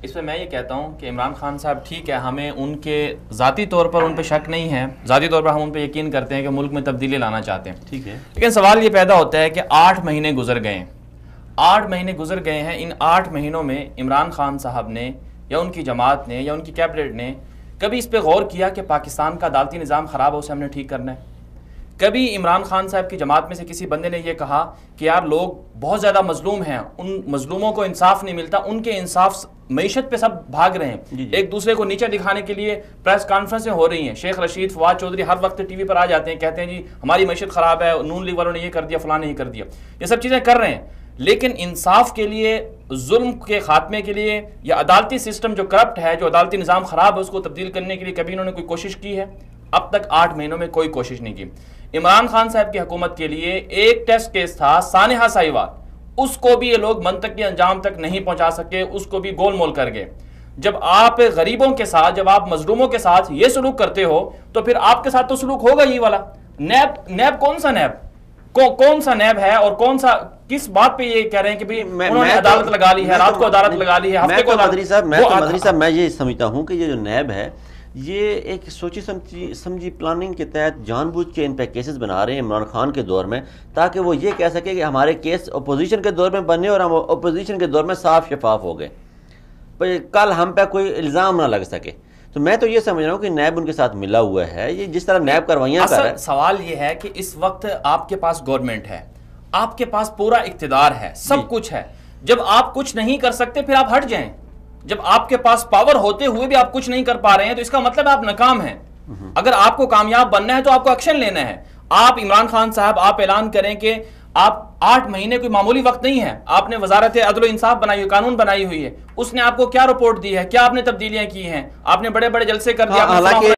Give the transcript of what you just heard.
اس پہ میں یہ کہتا ہوں کہ عمران خان صاحب ٹھیک ہے، ہمیں ان کے ذاتی طور پر ان پہ شک نہیں ہے، ذاتی طور پر ہم ان پہ یقین کرتے ہیں کہ ملک میں تبدیلی لانا چاہتے ہیں، ٹھیک ہے، لیکن سوال یہ پیدا ہوتا ہے کہ 8 مہینے گزر گئے ہیں، 8 مہینے گزر گئے ہیں، ان 8 مہینوں میں عمران خان صاحب نے یا ان کی جماعت نے یا ان کی کیبنٹ نے کبھی اس پہ غور کیا کہ پاکستان کا عدالتی نظام خراب ہے، اسے ہم نے ٹھیک کرنا ہے؟ کبھی عمران خان صاحب کی جماعت میں سے کسی بندے نے یہ کہا کہ یار لوگ بہت زیادہ مظلوم ہیں، ان مظلوموں کو انصاف نہیں ملتا، ان کے انصاف معیشت پہ سب بھاگ رہے ہیں، ایک دوسرے کو نیچے دکھانے کے لیے پریس کانفرنسیں ہو رہی ہیں، شیخ رشید، فواد چودھری ہر وقت ٹی وی پر آ جاتے ہیں، کہتے ہیں جی ہماری معیشت خراب ہے، نون لیگ والوں نے یہ کر دیا، فلاں نے یہ کر دیا، یہ سب چیزیں کر رہے ہیں، لیکن انصاف کے لیے، ظلم کے خاتمے کے لیے یا عدالتی سسٹم جو کرپٹ ہے، جو عدالتی نظام خراب ہے، اس کو تبدیل کرنے کے لیے کبھی انہوں نے کوئی کوشش کی ہے؟ اب تک 8 مہینوں میں کوئی کوشش نہیں کی۔ عمران خان صاحب کی حکومت کے لیے ایک ٹیسٹ کیس تھا سانحہ ساہیوال، اس کو بھی یہ لوگ منطقی انجام تک نہیں پہنچا سکے، اس کو بھی گول مول کر گئے۔ جب آپ غریبوں کے ساتھ، جب آپ مظلوموں کے ساتھ یہ سلوک کرتے ہو تو پھر آپ کے ساتھ تو سلوک ہوگا ہی والا۔ نیب کون سا نیب؟ کون سا نیب ہے اور کون سا کس بات پہ یہ کہہ رہے ہیں کہ بھی انہوں نے عدالت لگا لی ہے، رات کو عدالت لگا لی ہے، ہفتے کو مدنی صاحب میں یہ سمجھتا ہوں کہ یہ جو نیب ہے یہ ایک سوچی سمجھی پلاننگ کے تحت جان بوجھ کے ان پہ کیسز بنا رہے ہیں عمران خان کے دور میں، تاکہ وہ یہ کہہ سکے کہ ہمارے کیس اپوزیشن کے دور میں بنے اور ہم اپوزیشن کے دور میں صاف شفاف ہو گئے، کل ہم پہ کوئی الزام نہ لگ سکے۔ تو میں تو یہ سمجھ رہا ہوں کہ نیب ان کے ساتھ ملا ہوا ہے، یہ جس طرح نیب کروائیاں کر رہا ہے۔ سوال یہ ہے کہ اس وقت آپ کے پاس گورنمنٹ ہے، آپ کے پاس پورا اقتدار ہے، سب کچھ ہے، جب آپ کچھ نہیں کر سکتے پھر آپ ہٹ جائیں۔ جب آپ کے پاس پاور ہوتے ہوئے بھی آپ کچھ نہیں کر پا رہے ہیں تو اس کا مطلب آپ ناکام ہیں۔ اگر آپ کو کامیاب بننا ہے تو آپ کو ایکشن لینا ہے۔ آپ عمران خان صاحب آپ اعلان کریں کہ آپ 8 مہینے کوئی معمولی وقت نہیں ہے، آپ نے وزارت عدل و انصاف بنائی ہوئی، قانون بنائی ہوئی ہے، اس نے آپ کو کیا رپورٹ دی ہے، کیا آپ نے تبدیلیاں کی ہیں، آپ نے بڑے بڑے جلسے کر دیا۔